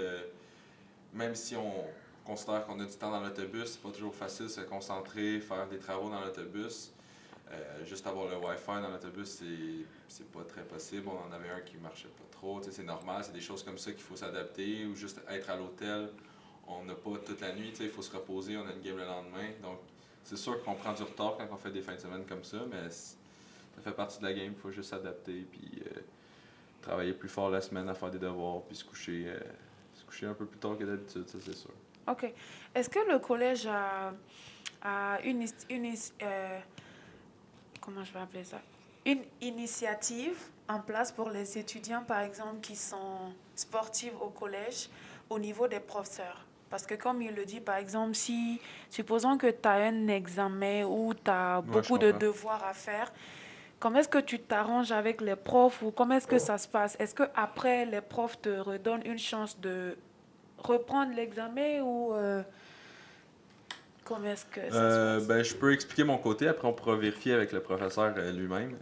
Même si on considère qu'on a du temps dans l'autobus, c'est pas toujours facile de se concentrer, faire des travaux dans l'autobus. Juste avoir le Wi-Fi dans l'autobus, c'est pas très possible. On en avait un qui marchait pas trop. C'est normal, c'est des choses comme ça qu'il faut s'adapter. Ou juste être à l'hôtel, on n'a pas toute la nuit, il faut se reposer, on a une game le lendemain. Donc, c'est sûr qu'on prend du retard quand on fait des fins de semaine comme ça, mais ça fait partie de la game. Il faut juste s'adapter, puis travailler plus fort la semaine à faire des devoirs, puis se coucher un peu plus tard que d'habitude, ça c'est sûr. OK. Est-ce que le collège a comment je vais appeler ça? Une initiative en place pour les étudiants, par exemple, qui sont sportifs au collège, au niveau des professeurs? Parce que comme il le dit, par exemple, si, supposons que tu as un examen ou tu as beaucoup de devoirs à faire, comment est-ce que tu t'arranges avec les profs ou comment est-ce que ça se passe? Est-ce qu'après, les profs te redonnent une chance de reprendre l'examen ou comment est-ce que ça se passe? Ben, je peux expliquer mon côté, après on pourra vérifier avec le professeur lui-même.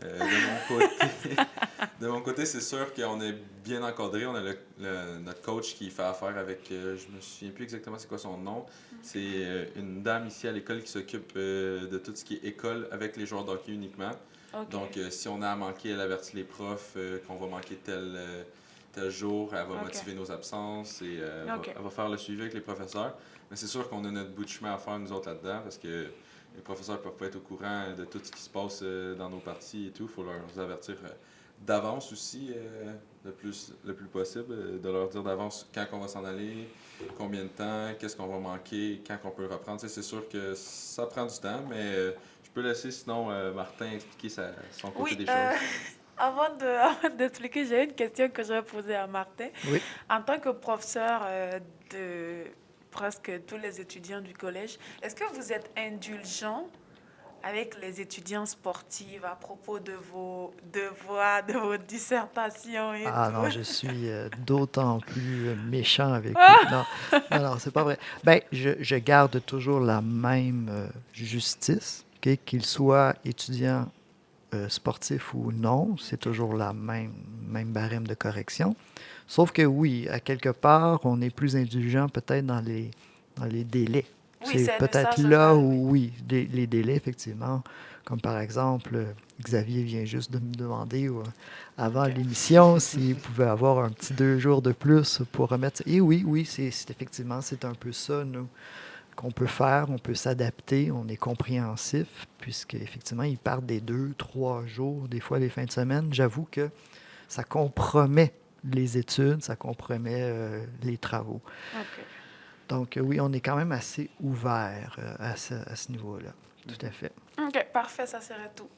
De mon côté, c'est sûr qu'on est bien encadré. On a notre coach qui fait affaire avec, je me souviens plus exactement c'est quoi son nom. C'est une dame ici à l'école qui s'occupe de tout ce qui est école avec les joueurs d'hockey uniquement. OK. Donc, si on a à manquer, elle avertit les profs qu'on va manquer tel jour. Elle va motiver nos absences et elle va faire le suivi avec les professeurs. Mais c'est sûr qu'on a notre bout de chemin à faire, nous autres, là-dedans, parce que les professeurs ne peuvent pas être au courant de tout ce qui se passe dans nos parties et tout. Il faut leur avertir d'avance aussi, le plus possible, de leur dire d'avance quand on va s'en aller, combien de temps, qu'est-ce qu'on va manquer, quand on peut reprendre. C'est sûr que ça prend du temps, mais je peux laisser sinon Martin expliquer son côté des choses. Avant d'expliquer, j'ai une question que je vais poser à Martin. Oui. En tant que professeur de presque tous les étudiants du collège, est-ce que vous êtes indulgent avec les étudiants sportifs à propos de vos devoirs, de vos dissertations et tout? Non, je suis d'autant plus méchant avec eux. Non, c'est pas vrai. Ben, je garde toujours la même justice, qu'ils soient étudiants sportifs ou non, c'est toujours la même barème de correction. Sauf que oui, à quelque part, on est plus indulgent peut-être dans les délais. Oui, c'est peut-être ça, là où, oui, les délais, effectivement, comme par exemple, Xavier vient juste de me demander avant l'émission s'il pouvait avoir un petit 2 jours de plus pour remettre. Et oui, c'est effectivement, c'est un peu ça, nous, qu'on peut faire, on peut s'adapter, on est compréhensif, puisque effectivement, ils partent des 2-3 jours, des fois les fins de semaine. J'avoue que ça compromet les études, ça compromet les travaux. OK. Donc, oui, on est quand même assez ouvert à ce niveau-là. Tout à fait. OK, parfait, ça serait tout.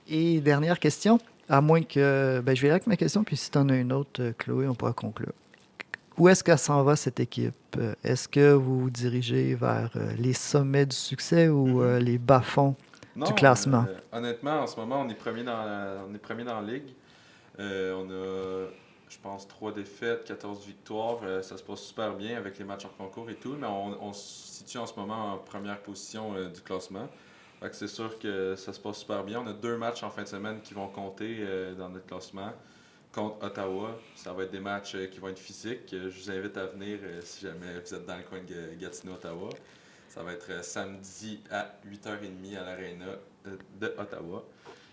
Et dernière question, à moins que... Ben, je vais aller avec ma question, puis si tu en as une autre, Chloé, on pourra conclure. Où est-ce qu'elle s'en va, cette équipe? Est-ce que vous vous dirigez vers les sommets du succès ou les bas-fonds du classement? Honnêtement, en ce moment, on est premier dans la ligue. On a, je pense, 3 défaites, 14 victoires. Ça se passe super bien avec les matchs en concours et tout, mais on se situe en ce moment en première position du classement. Fait que c'est sûr que ça se passe super bien. On a 2 matchs en fin de semaine qui vont compter dans notre classement contre Ottawa. Ça va être des matchs qui vont être physiques. Je vous invite à venir si jamais vous êtes dans le coin de Gatineau-Ottawa. Ça va être samedi à 8h30 à l'Arena de Ottawa.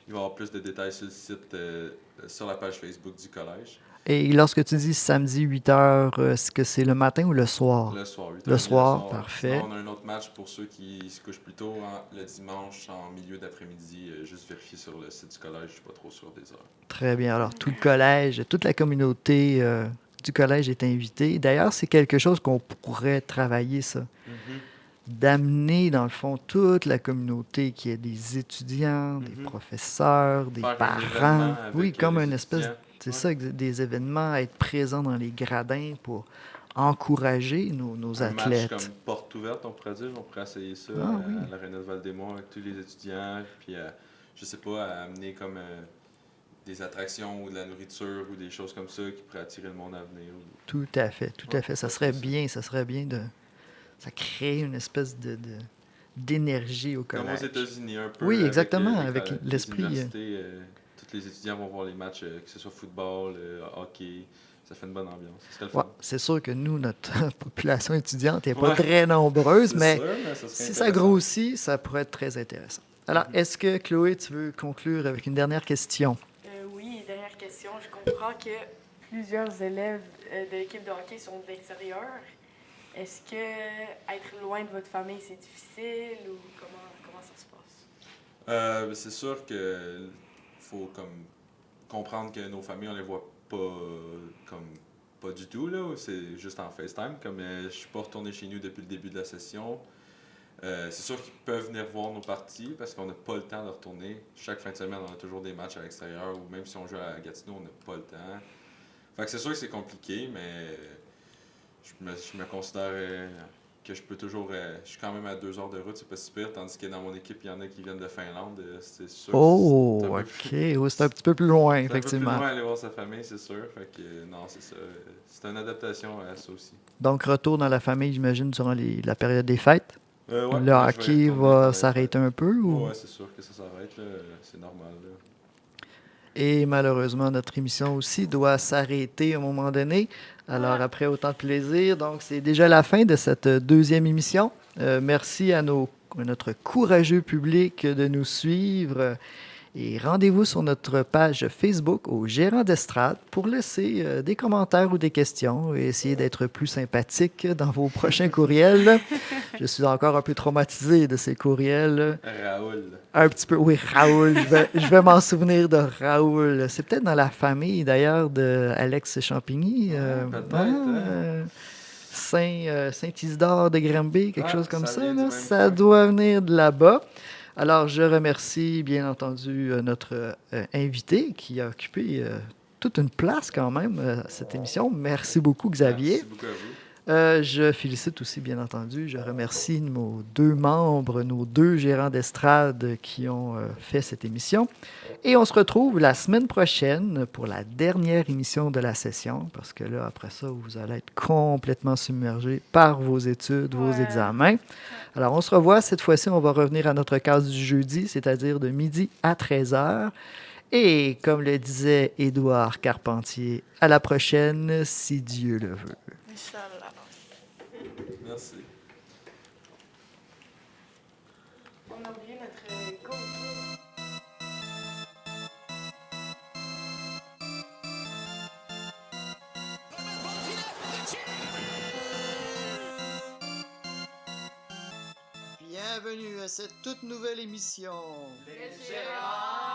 Il va y avoir plus de détails sur le site, sur la page Facebook du collège. Et lorsque tu dis samedi 8h, est-ce que c'est le matin ou le soir? Le soir, 8h30. Le soir, parfait. Sinon, on a un autre match pour ceux qui se couchent plus tôt le dimanche en milieu d'après-midi. Juste vérifier sur le site du collège, je ne suis pas trop sûr des heures. Très bien. Alors, tout le collège, toute la communauté du collège est invitée. D'ailleurs, c'est quelque chose qu'on pourrait travailler, ça. D'amener, dans le fond, toute la communauté, qui est des étudiants, des professeurs, des Faire un parents. événement avec Oui, comme les un espèce... étudiants. C'est ça, des événements, être présents dans les gradins pour encourager nos Un match athlètes. comme porte ouverte, on pourrait dire. On pourrait essayer ça Ah, oui. à l'Arena de Val-des-Monts avec tous les étudiants. Puis, je sais pas, à amener comme des attractions ou de la nourriture ou des choses comme ça qui pourraient attirer le monde à venir. Tout à fait, tout à fait. Ça serait bien de... Ça crée une espèce d'énergie au Comme collège. aux États-Unis, un peu. Oui, exactement, avec avec les l'esprit. universités, tous les étudiants vont voir les matchs, que ce soit football, hockey. Ça fait une bonne ambiance. C'était le fun. Ouais, c'est sûr que nous, notre population étudiante n'est pas très nombreuse, C'est mais sûr, mais ça serait si ça intéressant. grossit, ça pourrait être très intéressant. Alors, est-ce que, Chloé, tu veux conclure avec une dernière question? Oui, dernière question. Je comprends que plusieurs élèves de l'équipe de hockey sont de l'extérieur. Est-ce que être loin de votre famille, c'est difficile ou comment ça se passe? C'est sûr que faut comme comprendre que nos familles, on les voit pas du tout, là. C'est juste en FaceTime. Comme je suis pas retourné chez nous depuis le début de la session. C'est sûr qu'ils peuvent venir voir nos parties parce qu'on n'a pas le temps de retourner. Chaque fin de semaine, on a toujours des matchs à l'extérieur ou même si on joue à Gatineau, on n'a pas le temps. Fait que c'est sûr que c'est compliqué, mais je me considère que je peux toujours... je suis quand même à 2 heures de route, c'est pas si pire, tandis que dans mon équipe, il y en a qui viennent de Finlande. C'est sûr Oh, c'est un peu OK. plus- Oui, c'est un petit peu plus loin, c'est un peu plus effectivement. loin aller voir sa famille, c'est sûr. Fait que non, c'est ça. C'est une adaptation à ça aussi. Donc, retour dans la famille, j'imagine, durant la période des fêtes. Ouais, Le ouais, je vais hockey retourner va dans les s'arrêter un peu? Ou... Ouais, c'est sûr que ça s'arrête, là. C'est normal, là. Et malheureusement, notre émission aussi doit s'arrêter à un moment donné. Alors, après autant de plaisir, donc c'est déjà la fin de cette deuxième émission. Merci à notre courageux public de nous suivre. Et rendez-vous sur notre page Facebook au Gérant d'Estrade pour laisser des commentaires ou des questions et essayer d'être plus sympathique dans vos prochains courriels. Je suis encore un peu traumatisé de ces courriels. Raoul. Un petit peu, oui, Raoul. Je vais m'en souvenir de Raoul. C'est peut-être dans la famille, d'ailleurs, de Alex Champigny. Peut-être. Saint-Isidore de Granby, quelque chose comme ça ça. vient du Là. même Ça coin. doit venir de là-bas. Alors, je remercie, bien entendu, notre invité qui a occupé toute une place quand même à cette émission. Merci beaucoup, Xavier. Merci beaucoup à vous. Je félicite aussi, bien entendu, je remercie nos 2 membres, nos 2 gérants d'estrade qui ont fait cette émission. Et on se retrouve la semaine prochaine pour la dernière émission de la session, parce que là, après ça, vous allez être complètement submergé par vos études, vos examens. Alors, on se revoit. Cette fois-ci, on va revenir à notre case du jeudi, c'est-à-dire de midi à 13h. Et comme le disait Édouard Carpentier, à la prochaine, si Dieu le veut. Inch'Allah. Merci. On a oublié notre go. Bienvenue à cette toute nouvelle émission. Les Gérants